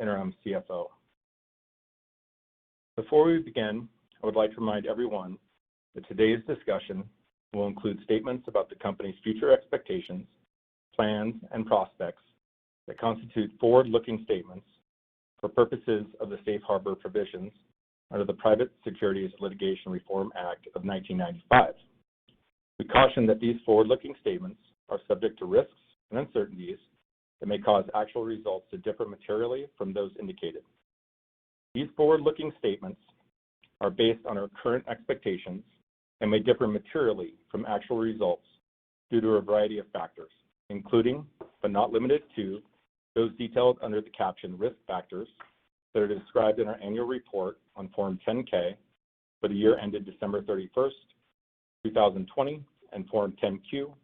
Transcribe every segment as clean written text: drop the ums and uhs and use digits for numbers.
Interim CFO. Before we begin, I would like to remind everyone that today's discussion will include statements about the company's future expectations, plans, and prospects that constitute forward-looking statements for purposes of the Safe Harbor provisions under the Private Securities Litigation Reform Act of 1995. We caution that these forward-looking statements are subject to risks and uncertainties that may cause actual results to differ materially from those indicated. These forward-looking statements are based on our current expectations and may differ materially from actual results due to a variety of factors, including, but not limited to, those detailed under the caption Risk Factors that are described in our annual report on Form 10-K for the year ended December 31st, 2020, and Form 10-Q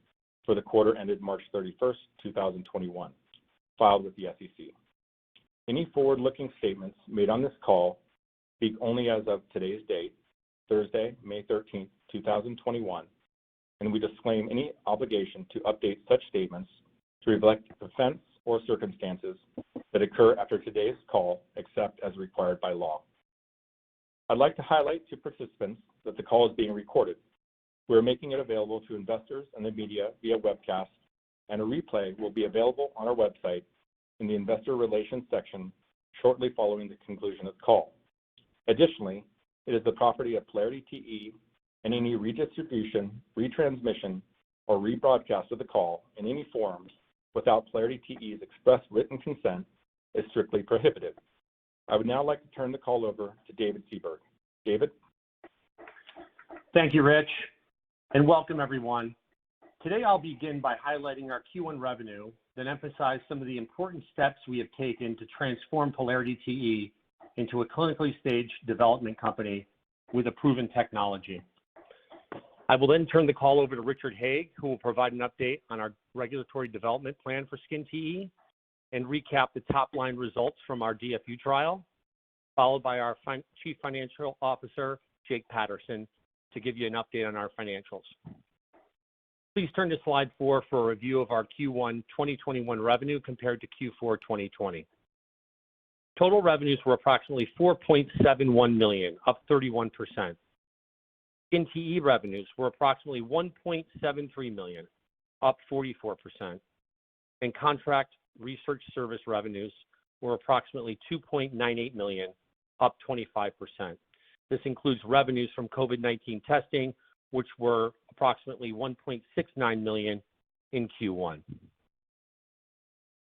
for the quarter ended March 31st, 2021, filed with the SEC. Any forward-looking statements made on this call speak only as of today's date, Thursday, May 13th, 2021, and we disclaim any obligation to update such statements to reflect events or circumstances that occur after today's call, except as required by law. I'd like to highlight to participants that the call is being recorded. We're making it available to investors and the media via webcast, and a replay will be available on our website in the Investor Relations section shortly following the conclusion of the call. Additionally, it is the property of PolarityTE, and any redistribution, retransmission, or rebroadcast of the call in any form without PolarityTE's express written consent is strictly prohibited. I would now like to turn the call over to David Seaberg. David? Thank you, Rich, and welcome everyone. Today I'll begin by highlighting our Q1 revenue, then emphasize some of the important steps we have taken to transform PolarityTE into a clinically staged development company with a proven technology. I will then turn the call over to Richard Haig, who will provide an update on our regulatory development plan for SkinTE and recap the top-line results from our DFU trial, followed by our Chief Financial Officer, Jake Patterson, to give you an update on our financials. Please turn to slide 4 for a review of our Q1 2021 revenue compared to Q4 2020. Total revenues were approximately $4.71 million, up 31%. SkinTE revenues were approximately $1.73 million, up 44%. And contract research service revenues were approximately $2.98 million, up 25%. This includes revenues from COVID-19 testing, which were approximately $1.69 million in Q1.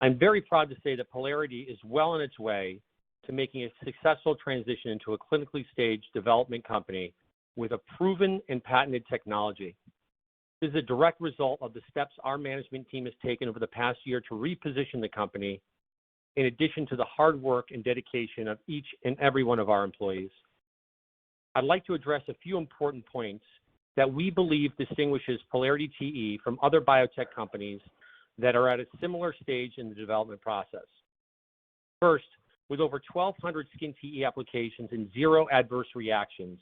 I'm very proud to say that Polarity is well on its way to making a successful transition into a clinically staged development company with a proven and patented technology. This is a direct result of the steps our management team has taken over the past year to reposition the company, in addition to the hard work and dedication of each and every one of our employees. I'd like to address a few important points that we believe distinguishes PolarityTE from other biotech companies that are at a similar stage in the development process. First, with over 1,200 SkinTE applications and 0 adverse reactions,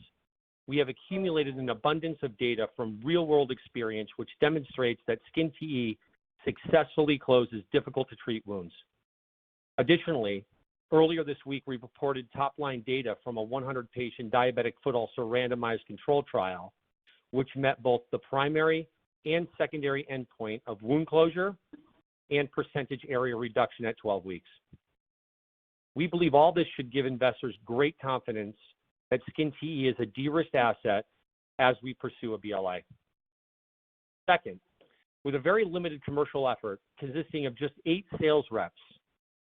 we have accumulated an abundance of data from real-world experience which demonstrates that SkinTE successfully closes difficult-to-treat wounds. Additionally, earlier this week, we reported top-line data from a 100-patient diabetic foot ulcer randomized control trial, which met both the primary and secondary endpoint of wound closure and percentage area reduction at 12 weeks. We believe all this should give investors great confidence that SkinTE is a de-risked asset as we pursue a BLA. Second, with a very limited commercial effort consisting of just 8 sales reps,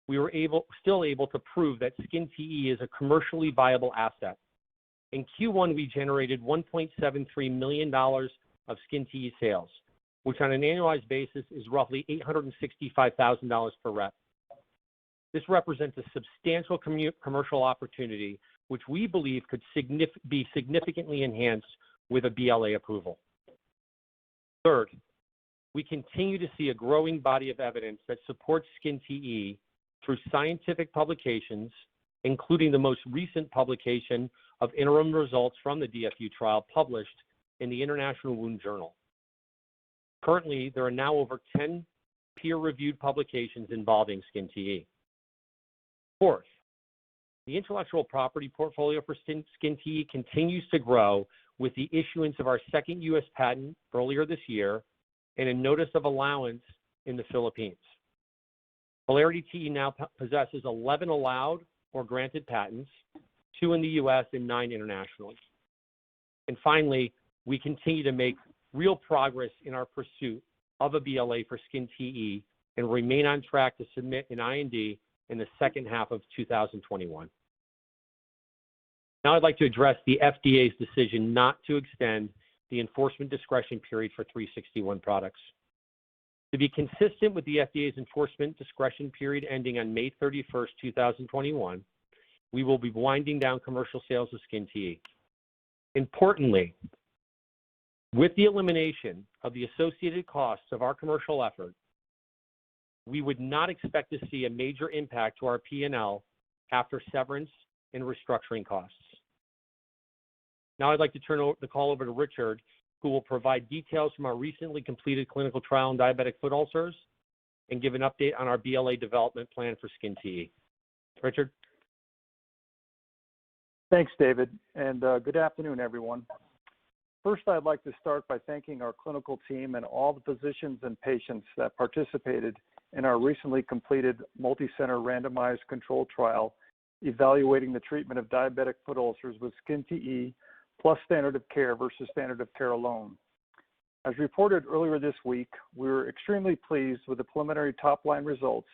we were still able to prove that SkinTE is a commercially viable asset. In Q1, we generated $1.73 million of SkinTE sales, which on an annualized basis is roughly $865,000 per rep. This represents a substantial commercial opportunity, which we believe could be significantly enhanced with a BLA approval. Third, we continue to see a growing body of evidence that supports SkinTE through scientific publications, including the most recent publication of interim results from the DFU trial published in the International Wound Journal. Currently, there are now over 10 peer-reviewed publications involving SkinTE. Fourth, the intellectual property portfolio for SkinTE continues to grow with the issuance of our second U.S. patent earlier this year and a notice of allowance in the Philippines. PolarityTE now possesses 11 allowed or granted patents, 2 in the U.S. and 9 internationally. And finally, we continue to make real progress in our pursuit of a BLA for SkinTE and remain on track to submit an IND in the second half of 2021. Now I'd like to address the FDA's decision not to extend the enforcement discretion period for 361 products. To be consistent with the FDA's enforcement discretion period ending on May 31st, 2021, we will be winding down commercial sales of SkinTE. Importantly, with the elimination of the associated costs of our commercial effort, we would not expect to see a major impact to our P&L after severance and restructuring costs. Now I'd like to turn the call over to Richard, who will provide details from our recently completed clinical trial in diabetic foot ulcers and give an update on our BLA development plan for SkinTE. Richard? Thanks, David, and good afternoon, everyone. First, I'd like to start by thanking our clinical team and all the physicians and patients that participated in our recently completed multi-center randomized controlled trial evaluating the treatment of diabetic foot ulcers with SkinTE plus standard of care versus standard of care alone. As reported earlier this week, we were extremely pleased with the preliminary top-line results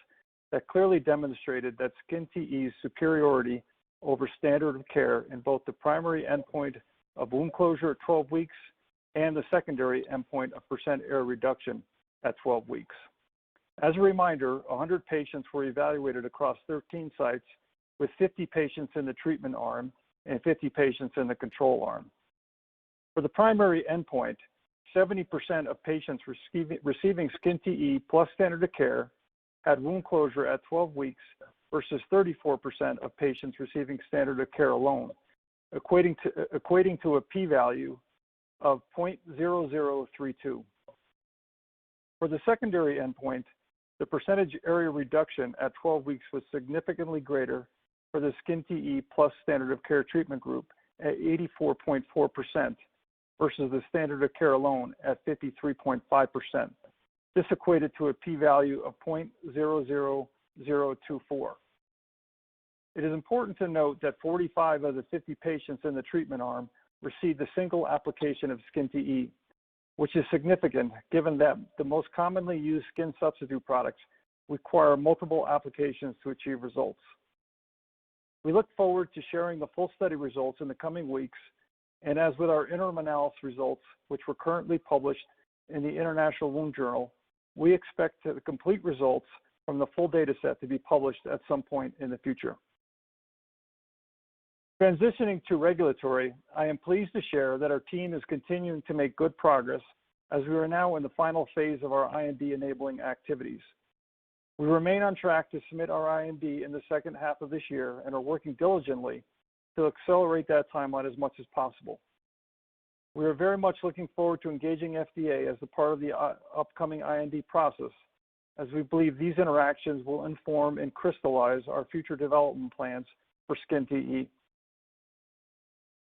that clearly demonstrated that SkinTE's superiority over standard of care in both the primary endpoint of wound closure at 12 weeks and the secondary endpoint of percent error reduction at 12 weeks. As a reminder, 100 patients were evaluated across 13 sites with 50 patients in the treatment arm and 50 patients in the control arm. For the primary endpoint, 70% of patients receiving SkinTE plus standard of care had wound closure at 12 weeks versus 34% of patients receiving standard of care alone, equating to a p-value of 0.0032. For the secondary endpoint, the percentage area reduction at 12 weeks was significantly greater for the SkinTE plus standard of care treatment group at 84.4% versus the standard of care alone at 53.5%. This equated to a p-value of 0.00024. It is important to note that 45 of the 50 patients in the treatment arm received a single application of SkinTE, which is significant given that the most commonly used skin substitute products require multiple applications to achieve results. We look forward to sharing the full study results in the coming weeks, and as with our interim analysis results, which were currently published in the International Wound Journal, we expect the complete results from the full data set to be published at some point in the future. Transitioning to regulatory, I am pleased to share that our team is continuing to make good progress as we are now in the final phase of our IND enabling activities. We remain on track to submit our IND in the second half of this year and are working diligently to accelerate that timeline as much as possible. We are very much looking forward to engaging FDA as a part of the upcoming IND process, as we believe these interactions will inform and crystallize our future development plans for SkinTE.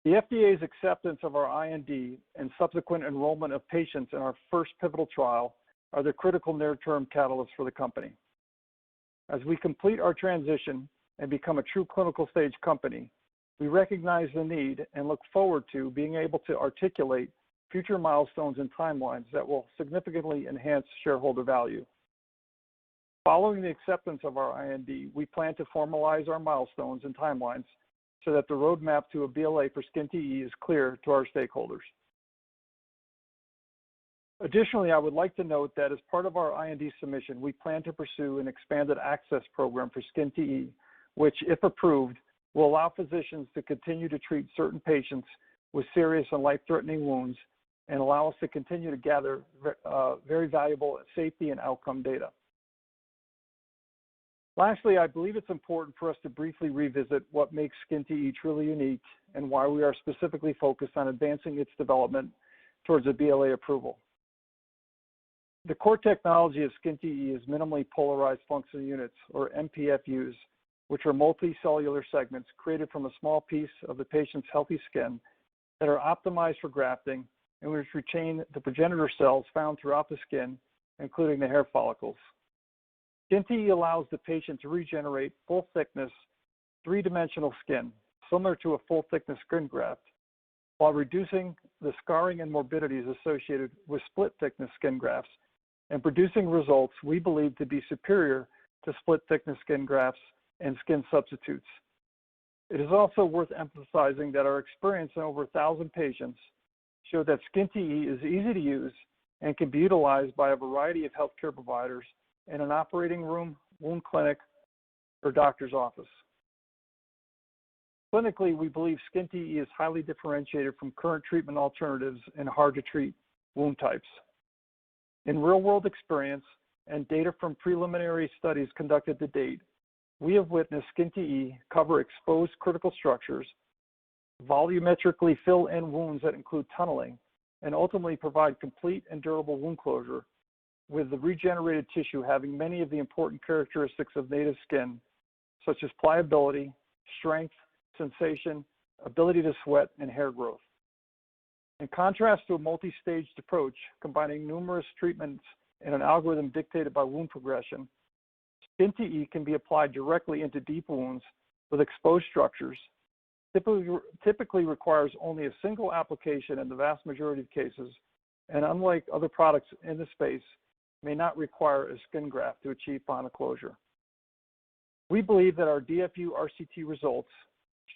The FDA's acceptance of our IND and subsequent enrollment of patients in our first pivotal trial are the critical near-term catalysts for the company. As we complete our transition and become a true clinical stage company, we recognize the need and look forward to being able to articulate future milestones and timelines that will significantly enhance shareholder value. Following the acceptance of our IND, we plan to formalize our milestones and timelines so that the roadmap to a BLA for SkinTE is clear to our stakeholders. Additionally, I would like to note that as part of our IND submission, we plan to pursue an expanded access program for SkinTE, which, if approved, will allow physicians to continue to treat certain patients with serious and life-threatening wounds and allow us to continue to gather very valuable safety and outcome data. Lastly, I believe it's important for us to briefly revisit what makes SkinTE truly unique and why we are specifically focused on advancing its development towards a BLA approval. The core technology of SkinTE is minimally polarized functional units, or MPFUs, which are multicellular segments created from a small piece of the patient's healthy skin that are optimized for grafting and which retain the progenitor cells found throughout the skin, including the hair follicles. SkinTE allows the patient to regenerate full-thickness, three-dimensional skin, similar to a full-thickness skin graft, while reducing the scarring and morbidities associated with split-thickness skin grafts and producing results we believe to be superior to split-thickness skin grafts and skin substitutes. It is also worth emphasizing that our experience in over 1,000 patients showed that SkinTE is easy to use and can be utilized by a variety of healthcare providers in an operating room, wound clinic, or doctor's office. Clinically, we believe SkinTE is highly differentiated from current treatment alternatives in hard-to-treat wound types. In real-world experience and data from preliminary studies conducted to date, we have witnessed SkinTE cover exposed critical structures, volumetrically fill in wounds that include tunneling, and ultimately provide complete and durable wound closure, with the regenerated tissue having many of the important characteristics of native skin, such as pliability, strength, sensation, ability to sweat, and hair growth. In contrast to a multi-staged approach combining numerous treatments in an algorithm dictated by wound progression, SkinTE can be applied directly into deep wounds with exposed structures, typically requires only a single application in the vast majority of cases, and unlike other products in the space, may not require a skin graft to achieve final closure. We believe that our DFU RCT results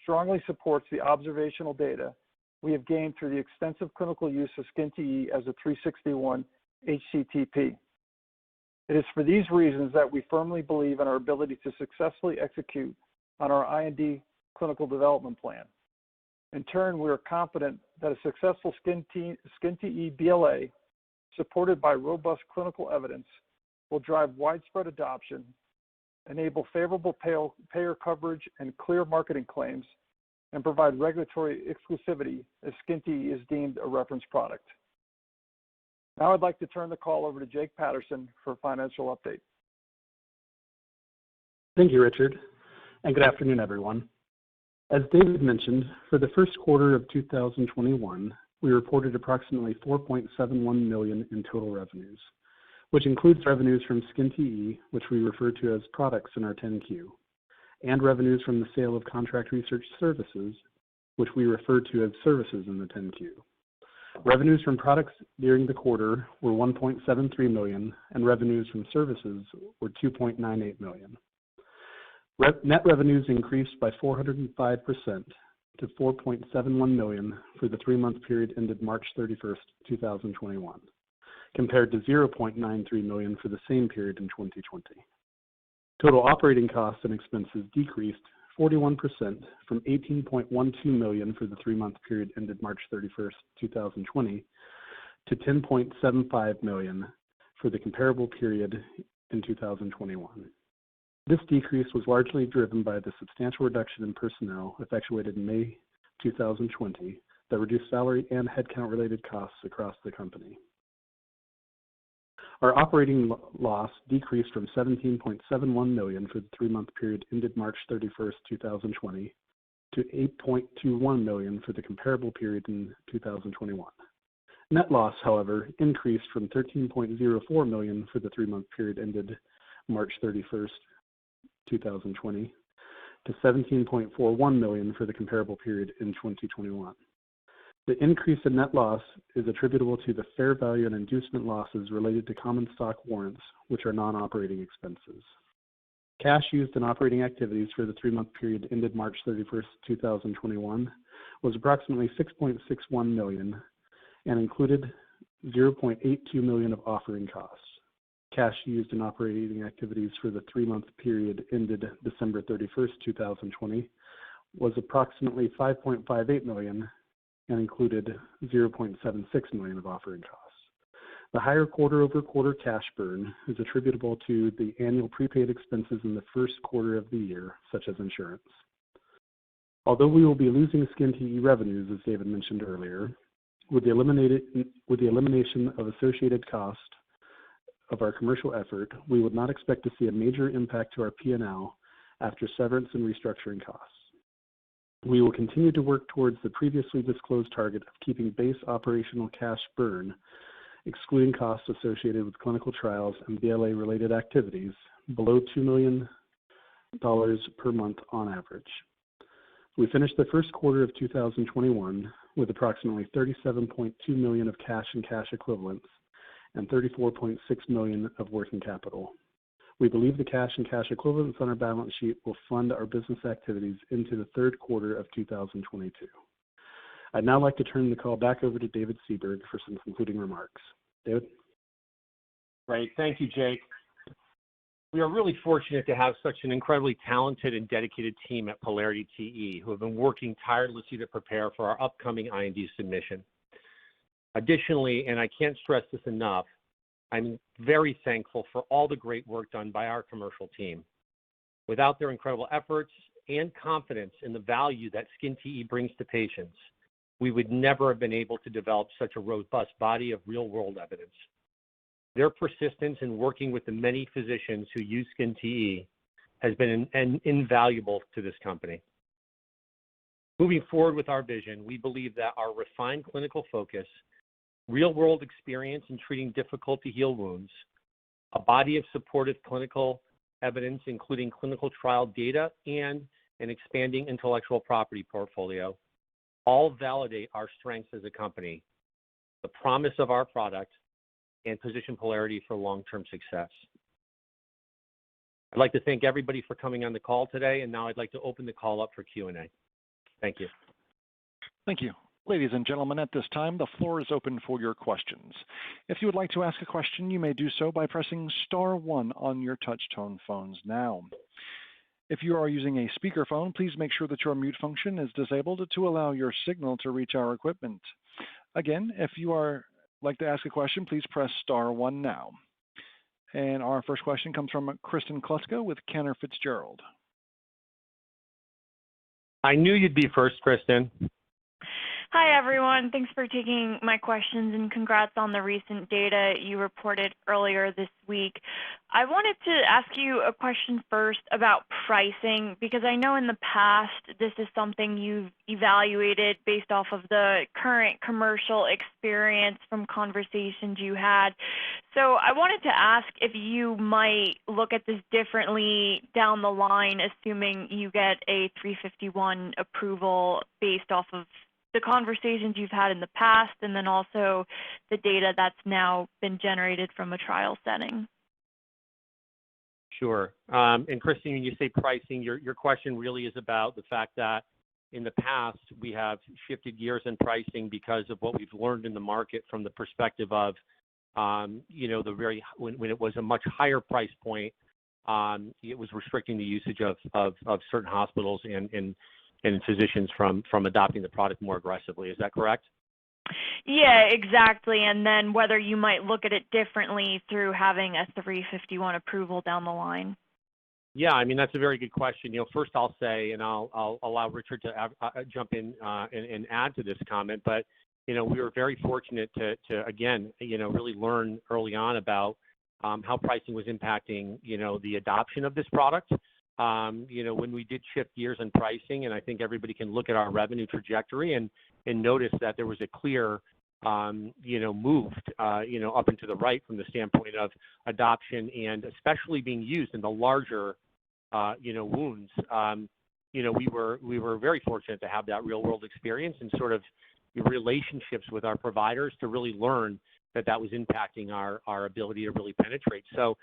strongly supports the observational data we have gained through the extensive clinical use of SkinTE as a 361 HCTP. It is for these reasons that we firmly believe in our ability to successfully execute on our IND clinical development plan. In turn, we are confident that a successful SkinTE BLA, supported by robust clinical evidence, will drive widespread adoption, enable favorable payer coverage and clear marketing claims, and provide regulatory exclusivity if SkinTE is deemed a reference product. Now I'd like to turn the call over to Jake Patterson for a financial update. Thank you, Richard, and good afternoon, everyone. As David mentioned, for the first quarter of 2021, we reported approximately $4.71 million in total revenues, which includes revenues from SkinTE, which we refer to as products in our 10-Q, and revenues from the sale of contract research services, which we refer to as services in the 10-Q. Revenues from products during the quarter were $1.73 million, and revenues from services were $2.98 million. Net revenues increased by 405% to $4.71 million for the 3-month period ended March 31st, 2021, compared to $0.93 million for the same period in 2020. Total operating costs and expenses decreased 41% from $18.12 million for the 3-month period ended March 31st, 2020 to $10.75 million for the comparable period in 2021. This decrease was largely driven by the substantial reduction in personnel effectuated in May 2020 that reduced salary and headcount-related costs across the company. Our operating loss decreased from $17.71 million for the 3-month period ended March 31st, 2020 to $8.21 million for the comparable period in 2021. Net loss, however, increased from $13.04 million for the 3-month period ended March 31st, 2020 to $17.41 million for the comparable period in 2021. The increase in net loss is attributable to the fair value and inducement losses related to common stock warrants, which are non-operating expenses. Cash used in operating activities for the 3-month period ended March 31st, 2021 was approximately $6.61 million and included $0.82 million of offering costs. Cash used in operating activities for the 3-month period ended December 31st, 2020 was approximately $5.58 million and included $0.76 million of offering costs. The higher quarter-over-quarter cash burn is attributable to the annual prepaid expenses in the first quarter of the year, such as insurance. Although we will be losing SkinTE revenues, as David mentioned earlier, with the elimination of associated cost of our commercial effort, we would not expect to see a major impact to our P&L after severance and restructuring costs. We will continue to work towards the previously disclosed target of keeping base operational cash burn, excluding costs associated with clinical trials and BLA-related activities, below $2 million per month on average. We finished the first quarter of 2021 with approximately $37.2 million of cash and cash equivalents and $34.6 million of working capital. We believe the cash and cash equivalents on our balance sheet will fund our business activities into the third quarter of 2022. I'd now like to turn the call back over to David Seaberg for some concluding remarks. David? Great. Thank you, Jake. We are really fortunate to have such an incredibly talented and dedicated team at PolarityTE who have been working tirelessly to prepare for our upcoming IND submission. Additionally, and I can't stress this enough, I'm very thankful for all the great work done by our commercial team. Without their incredible efforts and confidence in the value that SkinTE brings to patients, we would never have been able to develop such a robust body of real-world evidence. Their persistence in working with the many physicians who use SkinTE has been invaluable to this company. Moving forward with our vision, we believe that our refined clinical focus, real-world experience in treating difficult-to-heal wounds, a body of supportive clinical evidence, including clinical trial data, and an expanding intellectual property portfolio, all validate our strengths as a company, the promise of our product, and position Polarity for long-term success. I'd like to thank everybody for coming on the call today, and now I'd like to open the call up for Q&A. Thank you. Thank you. Ladies and gentlemen, at this time, the floor is open for your questions. If you would like to ask a question, you may do so by pressing *1 on your touch-tone phones now. If you are using a speakerphone, please make sure that your mute function is disabled to allow your signal to reach our equipment. Again, if you are like to ask a question, please press *1 now. And our first question comes from Kristen Kluska with Cantor Fitzgerald. I knew you'd be first, Kristen. Hi, everyone. Thanks for taking my questions and congrats on the recent data you reported earlier this week. I wanted to ask you a question first about pricing, because I know in the past this is something you've evaluated based off of the current commercial experience from conversations you had. So I wanted to ask if you might look at this differently down the line, assuming you get a 351 approval based off of the conversations you've had in the past, and then also the data that's now been generated from a trial setting. Sure. And Kristen, when you say pricing, your question really is about the fact that in the past we have shifted gears in pricing because of what we've learned in the market from the perspective of, when it was a much higher price point, it was restricting the usage of certain hospitals and physicians from adopting the product more aggressively. Is that correct? Yeah, exactly. And then whether you might look at it differently through having a 351 approval down the line. Yeah, I mean, that's a very good question. First I'll say, and I'll allow Richard to jump in and add to this comment, but, we were very fortunate to again, really learn early on about how pricing was impacting, the adoption of this product. When we did shift gears in pricing, and I think everybody can look at our revenue trajectory and notice that there was a clear, move, up and to the right from the standpoint of adoption and especially being used in the larger, wounds. We were very fortunate to have that real world experience and sort of relationships with our providers to really learn that was impacting our ability to really penetrate. So,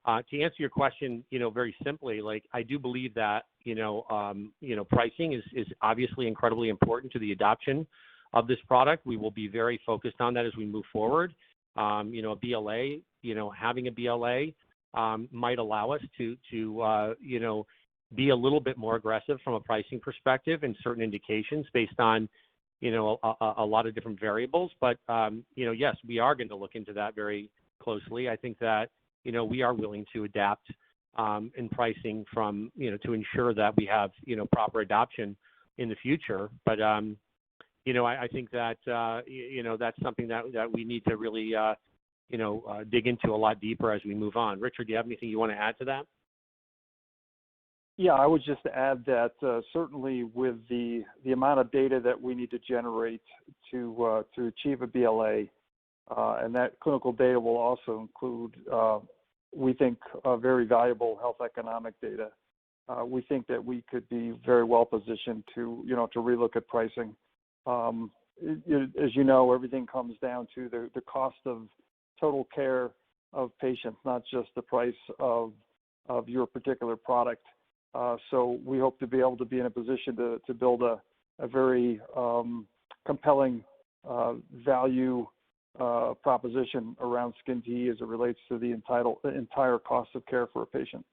to answer your question, very simply, I do believe that, pricing is obviously incredibly important to the adoption of this product. We will be very focused on that as we move forward. A BLA, having a BLA might allow us to be a little bit more aggressive from a pricing perspective in certain indications based on, a lot of different variables. But, yes, we are going to look into that very closely. I think that, we are willing to adapt in pricing from, to ensure that we have, proper adoption in the future. But, I think that, that's something that we need to really, dig into a lot deeper as we move on. Richard, do you have anything you want to add to that? Yeah, I would just add that certainly with the amount of data that we need to generate to achieve a BLA, and that clinical data will also include, we think, very valuable health economic data. We think that we could be very well positioned to relook at pricing. As you know, everything comes down to the cost of total care of patients, not just the price of your particular product. So we hope to be able to be in a position to build a very compelling value proposition around skin TE as it relates to the entire cost of care for a patient.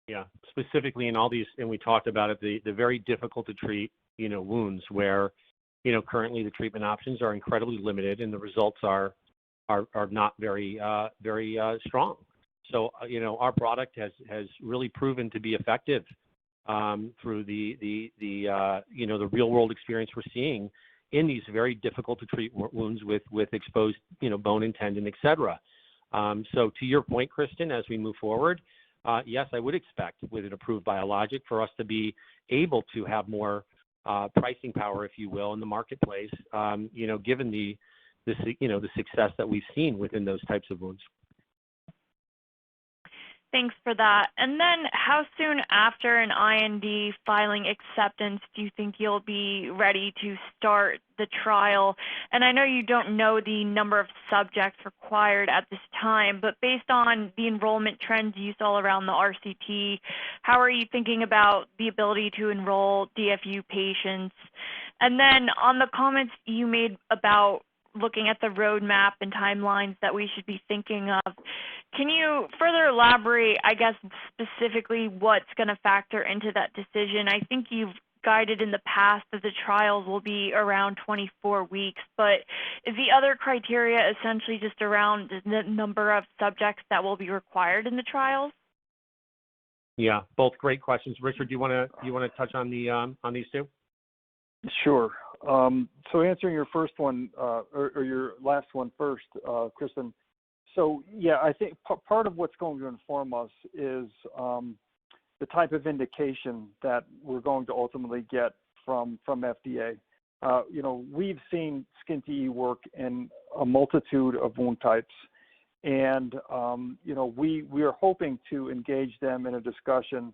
Yeah, specifically in all these, and we talked about it, the very difficult to treat, wounds where, currently the treatment options are incredibly limited and the results are not very strong. So, our product has really proven to be effective through the real world experience we're seeing in these very difficult to treat wounds with exposed, bone and tendon, et cetera. So to your point, Kristen, as we move forward, yes, I would expect with an approved biologic for us to be able to have more pricing power, if you will, in the marketplace, given the success that we've seen within those types of wounds. Thanks for that. And then how soon after an IND filing acceptance do you think you'll be ready to start the trial? And I know you don't know the number of subjects required at this time, but based on the enrollment trends you saw around the RCT, how are you thinking about the ability to enroll DFU patients? And then on the comments you made about looking at the roadmap and timelines that we should be thinking of, can you further elaborate, I guess, specifically what's going to factor into that decision? I think you've guided in the past that the trials will be around 24 weeks, but is the other criteria essentially just around the number of subjects that will be required in the trials? Yeah, both great questions. Richard, do you want to touch on these two? Sure. So answering your first one, or your last one first, Kristen. So yeah, I think part of what's going to inform us is the type of indication that we're going to ultimately get from FDA. We've seen skin TE work in a multitude of wound types, and we are hoping to engage them in a discussion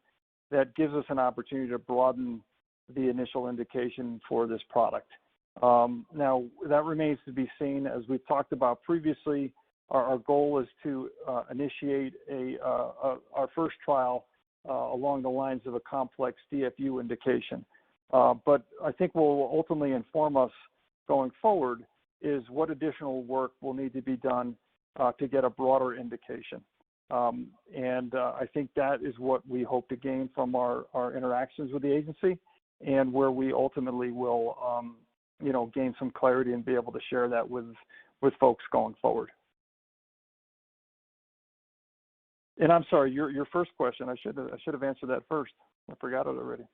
that gives us an opportunity to broaden the initial indication for this product. Now, that remains to be seen. As we've talked about previously, our goal is to initiate our first trial along the lines of a complex DFU indication. But I think what will ultimately inform us going forward is what additional work will need to be done to get a broader indication. And I think that is what we hope to gain from our interactions with the agency, and where we ultimately will, gain some clarity and be able to share that with folks going forward. And I'm sorry, your first question, I should have answered that first. I forgot it already.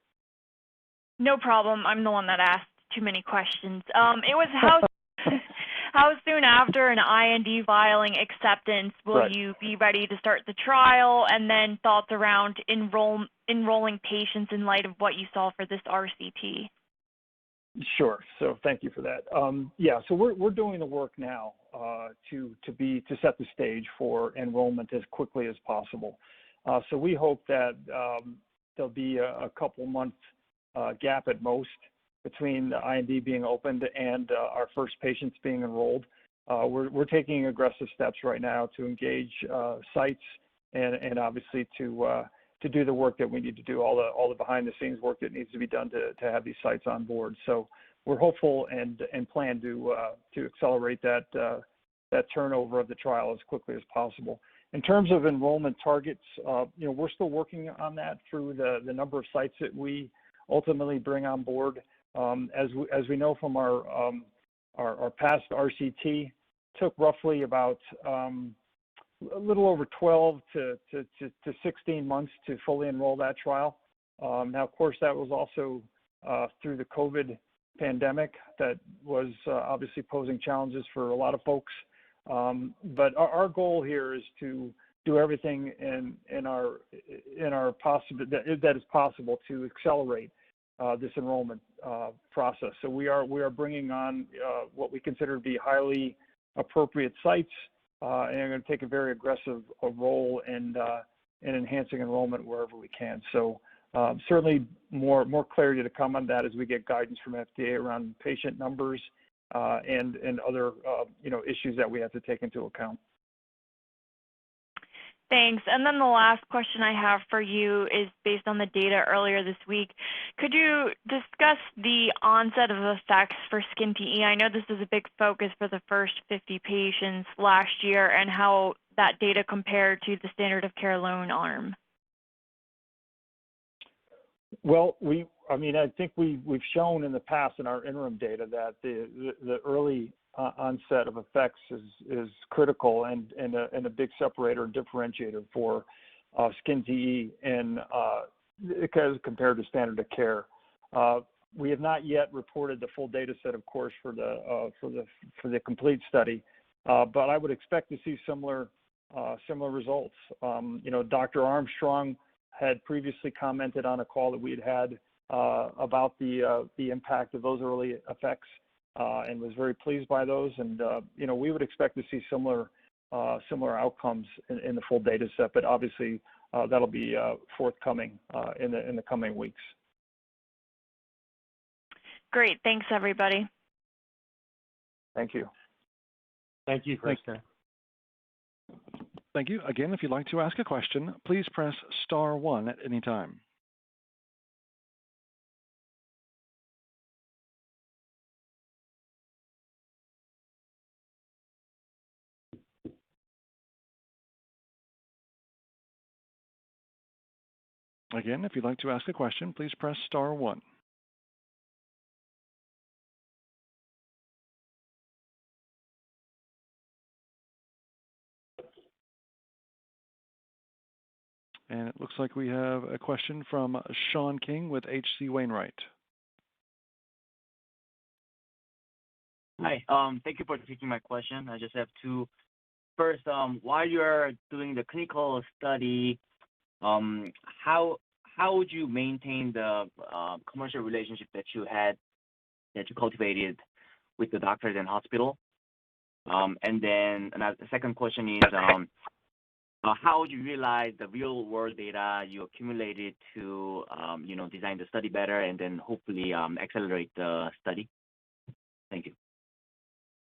No problem. I'm the one that asked too many questions. It was how soon after an IND filing acceptance will you be ready to start the trial, and then thoughts around enrolling patients in light of what you saw for this RCT? Sure. So thank you for that. So we're doing the work now to set the stage for enrollment as quickly as possible. So we hope that there'll be a couple month gap at most between the IND being opened and our first patients being enrolled. We're taking aggressive steps right now to engage sites and obviously to do the work that we need to do, all the behind the scenes work that needs to be done to have these sites on board. So we're hopeful and plan to accelerate that turnover of the trial as quickly as possible. In terms of enrollment targets, we're still working on that through the number of sites that we ultimately bring on board. As we know from our past RCT, took roughly about a little over 12 to 16 months to fully enroll that trial. Now, of course, that was also through the COVID pandemic that was obviously posing challenges for a lot of folks. But our goal here is to do everything in our that is possible to accelerate this enrollment process. So we are bringing on what we consider to be highly appropriate sites, and are going to take a very aggressive role in enhancing enrollment wherever we can. So certainly more clarity to come on that as we get guidance from FDA around patient numbers and other issues that we have to take into account. Thanks. And then the last question I have for you is based on the data earlier this week. Could you discuss the onset of effects for skin TE? I know this is a big focus for the first 50 patients last year, and how that data compared to the standard of care alone arm. Well, I think we've shown in the past in our interim data that the early onset of effects is critical and a big separator and differentiator for skin TE and compared to standard of care. We have not yet reported the full data set, of course, for the complete study, but I would expect to see similar results. Dr. Armstrong had previously commented on a call that we had about the impact of those early effects. And was very pleased by those, and we would expect to see similar outcomes in the full data set, but obviously that'll be forthcoming in the coming weeks. Great, thanks everybody. Thank you. Thank you, Krista. Thank you. Again, if you'd like to ask a question, please press *1 at any time. Again, if you'd like to ask a question, please press *1. And it looks like we have a question from Sean King with H.C. Wainwright. Hi, thank you for taking my question. I just have two. First, while you're doing the clinical study, how would you maintain the commercial relationship that you cultivated with the doctors and hospital? And then the second question is, how would you realize the real world data you accumulated to design the study better and then hopefully accelerate the study? Thank you.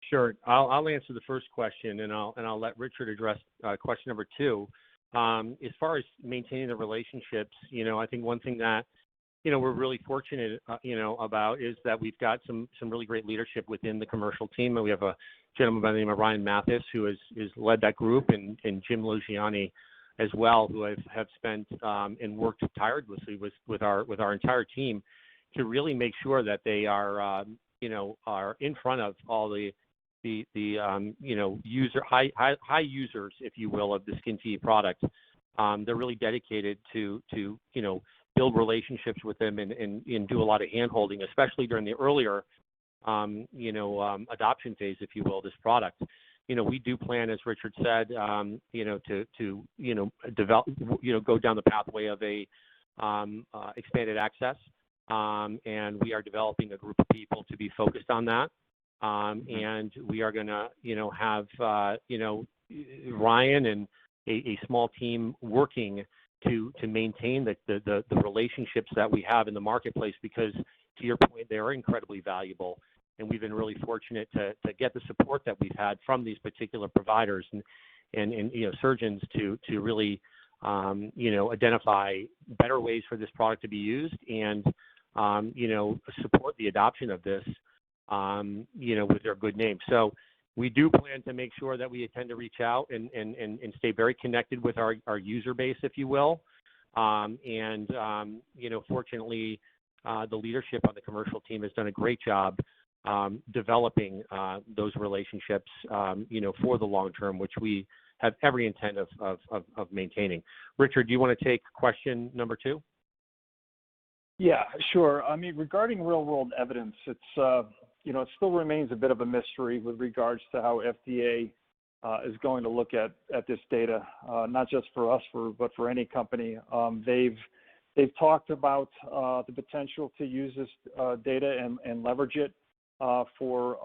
Sure. I'll answer the first question, and I'll let Richard address question number 2. As far as maintaining the relationships, I think one thing that we're really fortunate about is that we've got some really great leadership within the commercial team, and we have a gentleman by the name of Ryan Mathis who has led that group, and Jim Luciani as well, who have spent and worked tirelessly with our entire team to really make sure that they are in front of all the high users, if you will, of the skin TE product. They're really dedicated to build relationships with them and do a lot of hand-holding, especially during the earlier adoption phase, if you will, this product. We do plan, as Richard said, to develop, go down the pathway of a expanded access, and we are developing a group of people to be focused on that. And we are going to, have, Ryan and a small team working to maintain the relationships that we have in the marketplace, because to your point, they are incredibly valuable. And we've been really fortunate to get the support that we've had from these particular providers and surgeons to really, identify better ways for this product to be used and, support the adoption of this, with their good name. So we do plan to make sure that we intend to reach out and stay very connected with our user base, if you will. Fortunately, the leadership on the commercial team has done a great job developing those relationships, for the long term, which we have every intent of maintaining. Richard, do you want to take question number 2? Yeah, sure. I mean, regarding real-world evidence, it's it still remains a bit of a mystery with regards to how FDA is going to look at this data, not just for us, but for any company. They've talked about the potential to use this data and leverage it for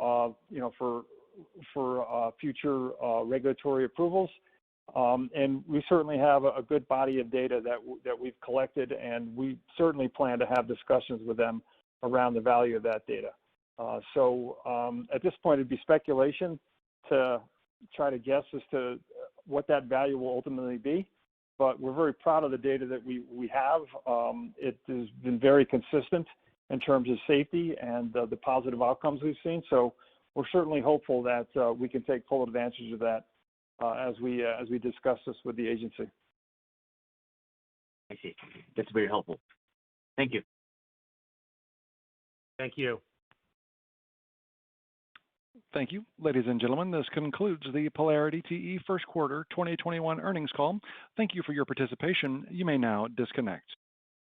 future regulatory approvals. And we certainly have a good body of data that we've collected, and we certainly plan to have discussions with them around the value of that data. So at this point, it'd be speculation to try to guess as to what that value will ultimately be, but we're very proud of the data that we have. It has been very consistent in terms of safety and the positive outcomes we've seen. So we're certainly hopeful that we can take full advantage of that as we discuss this with the agency. I see. That's very helpful. Thank you. Thank you. Thank you. Ladies and gentlemen, this concludes the PolarityTE First Quarter 2021 earnings call. Thank you for your participation. You may now disconnect.